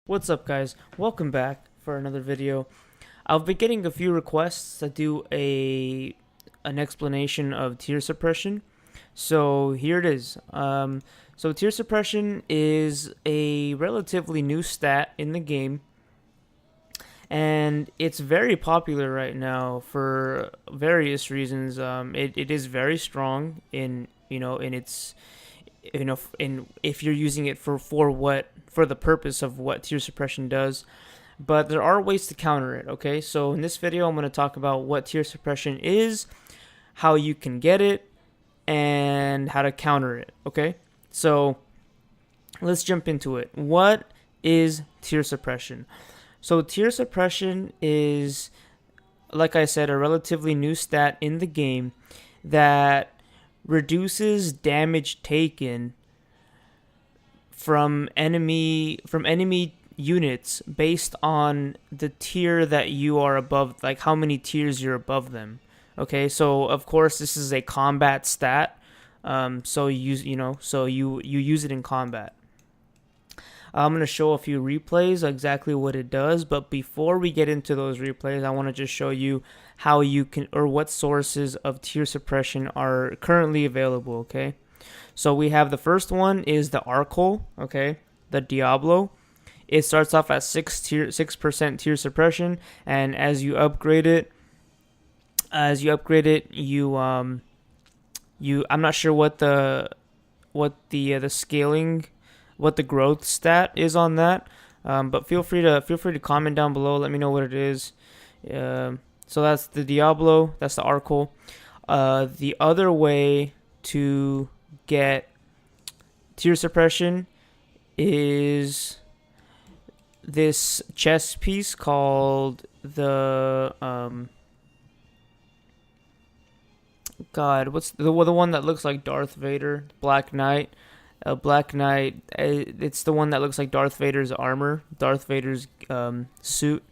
What's up, guys? Welcome back for another video. I've been getting a few requests to do an explanation of tier suppression. So here it is. So tier suppression is a relatively new stat in the game, and it's very popular right now for various reasons. It is very strong in its in if you're using it for the purpose of what tier suppression does. But there are ways to counter it. Okay, so in this video I'm going to talk about what tier suppression is, how you can get it, and how to counter it. Okay, so let's jump into it. What is tier suppression? So tier suppression is, like I said, a relatively new stat in the game that reduces damage taken from enemy units based on the tier that you are above, like how many tiers you're above them. Okay, so of course this is a combat stat. So you use it in combat. I'm going to show a few replays exactly what it does, but before we get into those replays, I want to just show you how you can, or what sources of tier suppression are currently available. Okay, so we have the first one is the Arcole, okay, the Diablo. It starts off at 6% tier suppression, and as you upgrade it, I'm not sure what the scaling, what the growth stat is on that, but feel free to comment down below. Let me know what it is. So that's the Diablo. That's the Arcole. The other way to get tier suppression is this chess piece called the what's the one that looks like Darth Vader? Black Knight. Black Knight. It's the one that looks like Darth Vader's armor, Darth Vader's suit.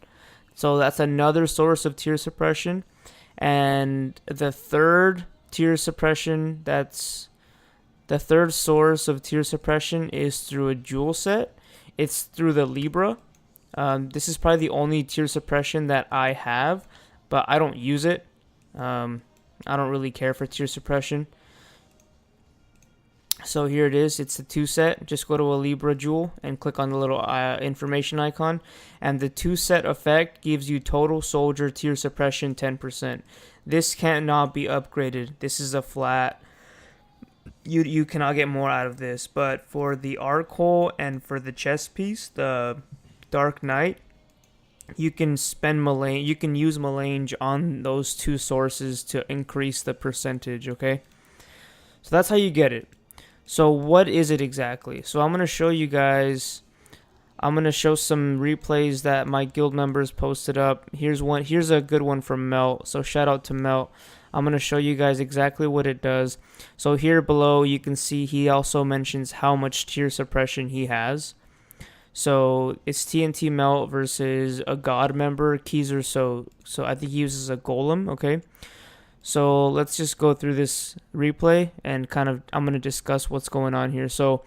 So that's another source of tier suppression. And the third source of tier suppression is through a jewel set. It's through the Libra. This is probably the only tier suppression that I have, but I don't use it. I don't really care for tier suppression. So here it is. It's the 2 set. Just go to a Libra jewel and click on the little information icon. And the 2 set effect gives you total soldier tier suppression 10%. This cannot be upgraded. This is a flat. You cannot get more out of this. But for the Arcole and for the chess piece, the Dark Knight, you can spend Melange. You can use Melange on those 2 sources to increase the percentage. Okay. So that's how you get it. So what is it exactly? So I'm going to show you guys. I'm going to show some replays that my guild members posted up. Here's one. Here's a good one from Melt. So shout out to Melt. I'm going to show you guys exactly what it does. So here below you can see he also mentions how much tier suppression he has. So it's TNT Melt versus a god member, Keezer. So I think he uses a golem, okay? So let's just go through this replay and I'm going to discuss what's going on here. So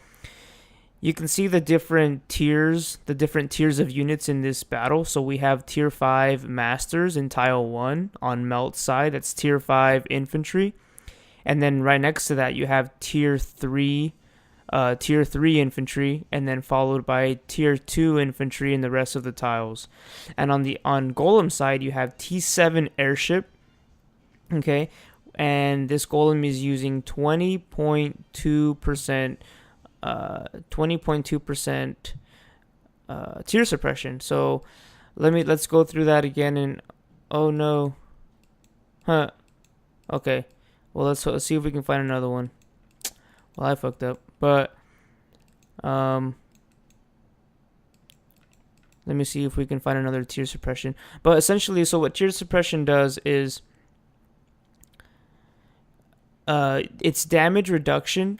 you can see the different tiers of units in this battle. So we have tier 5 masters in tile 1 on Melt's side. That's tier 5 infantry. And then right next to that you have tier 3 infantry, and then followed by tier 2 infantry in the rest of the tiles. And on Golem side you have T7 airship. Okay, and this golem is using 20.2% tier suppression. So let's go through that again. And oh no, okay, well let's see if we can find another one. Well, I fucked up, but let me see if we can find another tier suppression. But essentially, so what tier suppression does is it's damage reduction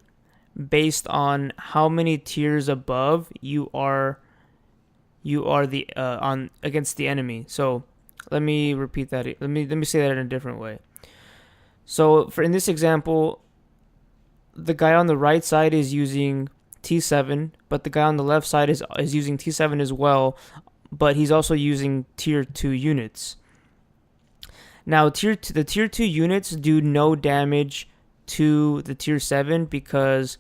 based on how many tiers above you are the on against the enemy. So let me repeat that. Let me say that in a different way. So for in this example, the guy on the right side is using T7, but the guy on the left side is using T7 as well, but he's also using tier 2 units. Now, the tier 2 units do no damage to the tier 7 because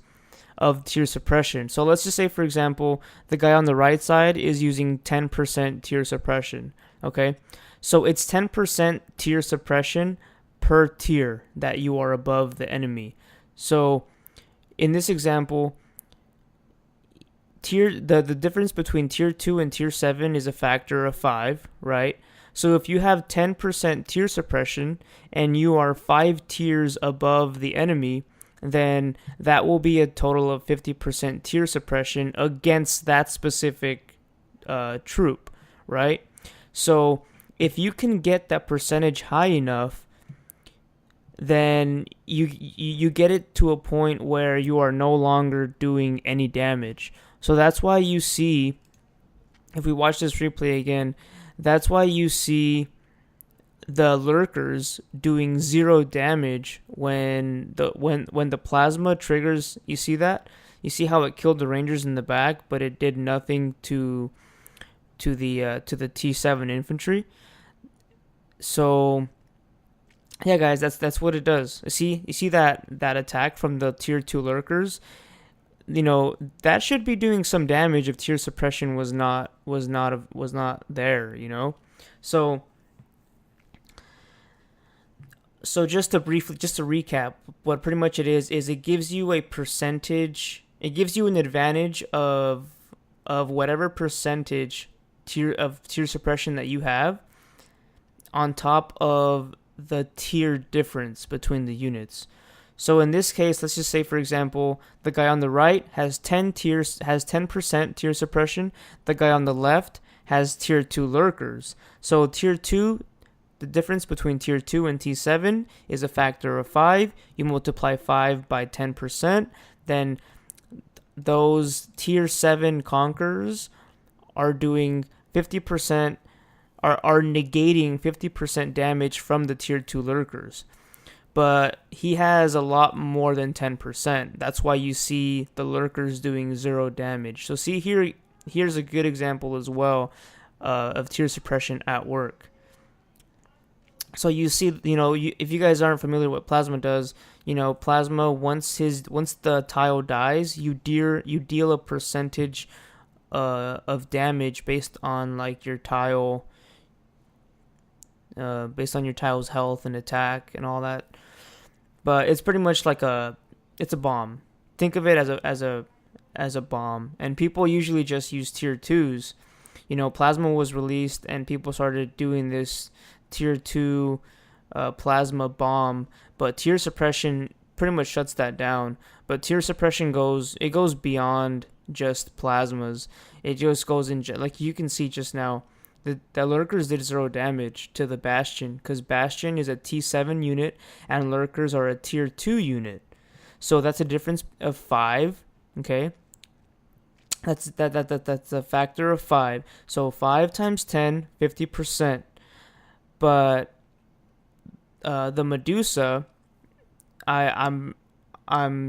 of tier suppression. So let's just say, for example, the guy on the right side is using 10% tier suppression. Okay, so it's 10% tier suppression per tier that you are above the enemy. So in this example, the difference between tier 2 and tier 7 is a factor of 5, right? So if you have 10% tier suppression and you are 5 tiers above the enemy, then that will be a total of 50% tier suppression against that specific troop, right? So if you can get that percentage high enough, then you get it to a point where you are no longer doing any damage. So that's why you see, if we watch this replay again, that's why you see the lurkers doing 0 damage when the plasma triggers. You see that? You see how it killed the rangers in the back, but it did nothing to the T7 infantry. So yeah, guys, that's what it does. You see that attack from the tier 2 lurkers. That should be doing some damage if tier suppression was not there. So just to recap, what pretty much it is it gives you a percentage. It gives you an advantage of whatever percentage tier suppression that you have, on top of the tier difference between the units. So in this case, let's just say, for example, the guy on the right has 10% tier suppression. The guy on the left has tier 2 lurkers. So tier 2, the difference between tier 2 and T7 is a factor of 5. You multiply 5 by 10%, then those tier 7 conquerors are doing 50%, are negating 50% damage from the tier 2 lurkers. But he has a lot more than 10%. That's why you see the lurkers doing 0 damage. So see here's a good example as well of tier suppression at work. So you see, if you guys aren't familiar with what plasma does, plasma, once the tile dies, you deal a percentage of damage based on like your tile, based on your tile's health and attack and all that. But it's pretty much like it's a bomb. Think of it as a bomb. And people usually just use tier 2s. Plasma was released and people started doing this tier 2 plasma bomb, but tier suppression pretty much shuts that down. But tier suppression goes beyond just plasmas. It just goes in, like you can see just now, the lurkers did 0 damage to the Bastion, because Bastion is a T7 unit and lurkers are a tier 2 unit. So that's a difference of 5, okay? That's a factor of 5. So 5 times 10, 50%. But the Medusa, I'm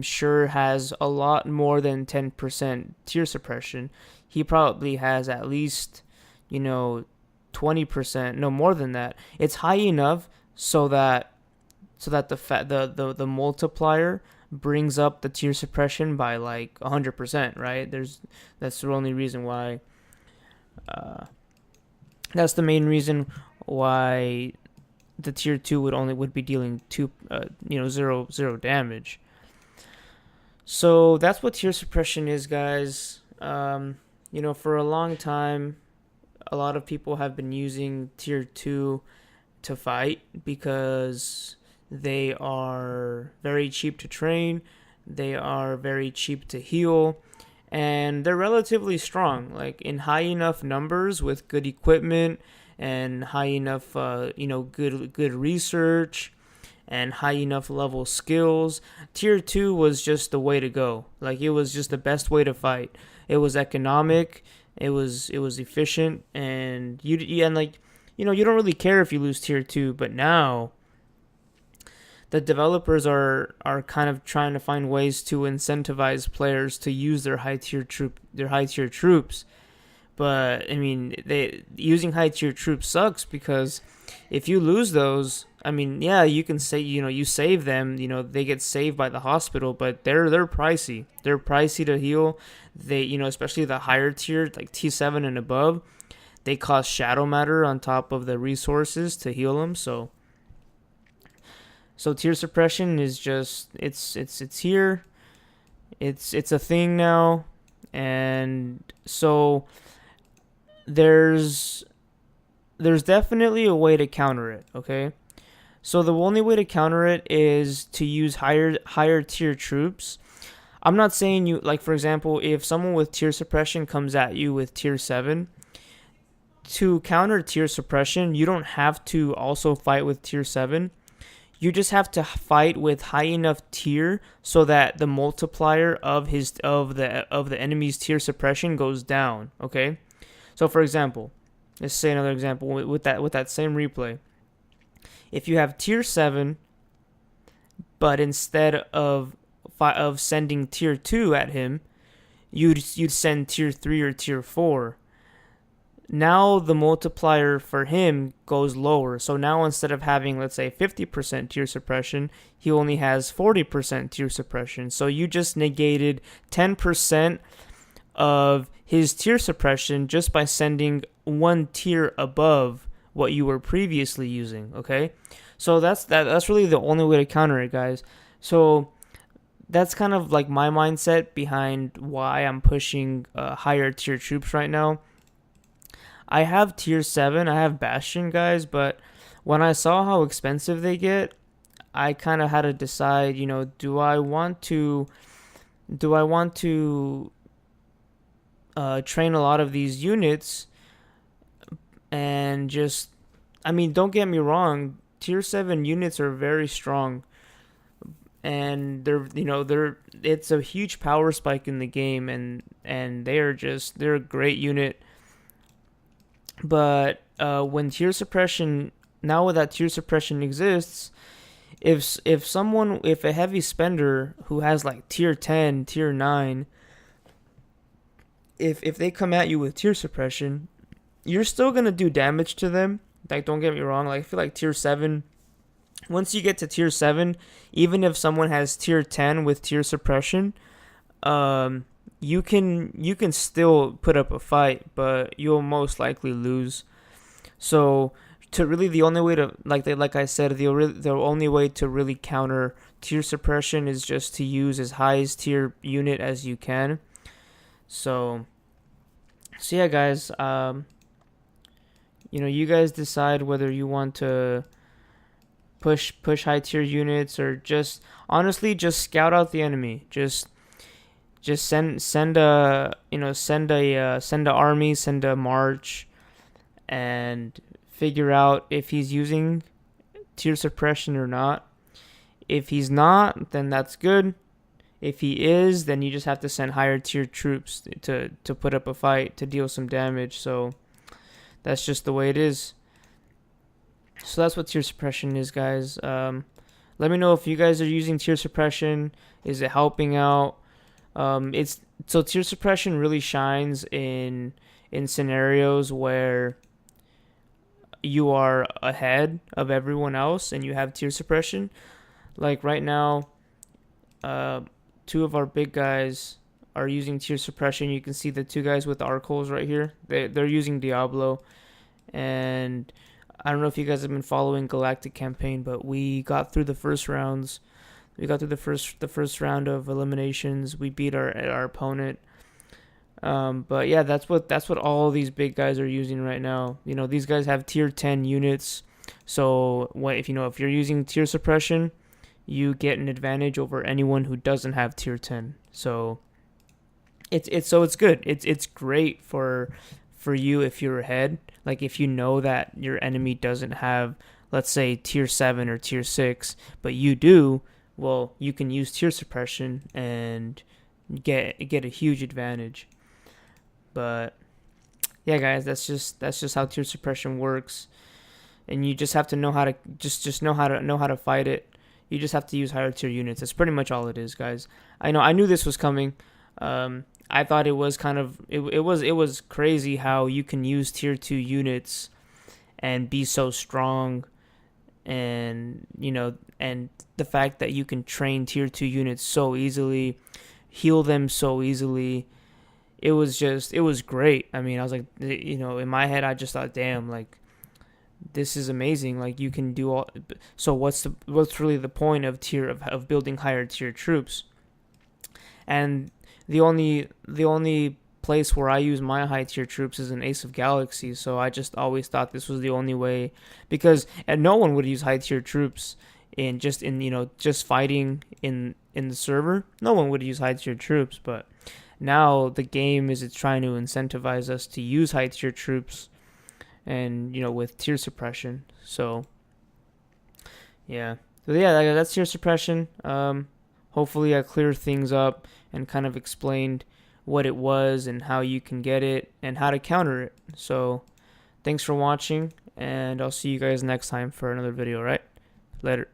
sure has a lot more than 10% tier suppression. He probably has at least 20%, no more than that. It's high enough so that the multiplier brings up the tier suppression by like 100%, right? That's the only reason why. That's the main reason why the tier 2 would be dealing 0 damage. So that's what tier suppression is, guys. For a long time, a lot of people have been using tier 2 to fight because they are very cheap to train, they are very cheap to heal, and they're relatively strong, like in high enough numbers with good equipment and high enough good research and high enough level skills. Tier 2 was just the way to go. Like, it was just the best way to fight. It was economic, it was efficient, and you don't really care if you lose tier 2. But now the developers are kind of trying to find ways to incentivize players to use their high tier troops. But I mean, they using high tier troops sucks because if you lose those, I mean, yeah, you can say, you save them, they get saved by the hospital, but they're pricey. They're pricey to heal. They, especially the higher tier, like T7 and above, they cost shadow matter on top of the resources to heal them. So tier suppression is just it's here. It's a thing now, and so there's definitely a way to counter it, okay? So the only way to counter it is to use higher tier troops. I'm not saying you, like, for example, if someone with tier suppression comes at you with tier 7, to counter tier suppression, you don't have to also fight with tier 7. You just have to fight with high enough tier so that the multiplier of the enemy's tier suppression goes down, okay? So for example, let's say another example with that same replay. If you have tier 7, but instead of sending tier 2 at him, you'd send tier 3 or tier 4. Now the multiplier for him goes lower. So now instead of having, let's say, 50% tier suppression, he only has 40% tier suppression. So you just negated 10% of his tier suppression just by sending one tier above what you were previously using, okay? So that's really the only way to counter it, guys. So that's kind of like my mindset behind why I'm pushing higher tier troops right now. I have tier 7, I have Bastion, guys, but when I saw how expensive they get, I kind of had to decide, do I want to train a lot of these units and just, I mean, don't get me wrong, tier 7 units are very strong, and it's a huge power spike in the game, and they're a great unit. But when tier suppression, now that tier suppression exists, if a heavy spender who has like tier 10, tier 9, if they come at you with tier suppression, you're still gonna do damage to them. Like, don't get me wrong, like, I feel like tier 7, once you get to tier 7, even if someone has tier 10 with tier suppression, you can still put up a fight, but you'll most likely lose. So the only way to, like I said, the only way to really counter tier suppression is just to use as high as tier unit as you can. So yeah, guys, you guys decide whether you want to push high tier units or just honestly just scout out the enemy. Just send a army, send a march, and figure out if he's using tier suppression or not. If he's not, then that's good. If he is, then you just have to send higher tier troops to put up a fight, to deal some damage. So that's just the way it is. So that's what tier suppression is, guys. Let me know if you guys are using tier suppression. Is it helping out? Tier suppression really shines in scenarios where you are ahead of everyone else and you have tier suppression. Like right now, two of our big guys are using tier suppression. You can see the two guys with arc holes right here. They're using Diablo, and I don't know if you guys have been following Galactic Campaign, but we got through the first rounds. We got through the first round of eliminations. We beat our opponent. But yeah, that's what all these big guys are using right now. These guys have tier 10 units. So if you're using tier suppression, you get an advantage over anyone who doesn't have tier 10. So it's good. It's great for you if you're ahead. Like if you know that your enemy doesn't have, let's say, tier 7 or tier 6, but you do. Well, you can use tier suppression and get a huge advantage. But yeah, guys, that's just how tier suppression works, and you just have to know how to know how to fight it. You just have to use higher tier units. That's pretty much all it is, guys. I know. I knew this was coming. I thought it was kind of it was crazy how you can use tier 2 units and be so strong, and and the fact that you can train tier 2 units so easily, heal them so easily. It was great. I mean, I was like, in my head I just thought, damn, like, this is amazing. Like, you can do all. So what's really the point of building higher tier troops? And the only place where I use my high tier troops is in Ace of Galaxies. So I just always thought this was the only way, because and no one would use high tier troops just fighting in the server. No one would use high tier troops, but now the game is it's trying to incentivize us to use high tier troops, and with tier suppression. So yeah, that's tier suppression. Hopefully I cleared things up and kind of explained what it was and how you can get it and how to counter it. So thanks for watching, and I'll see you guys next time for another video. Right, later.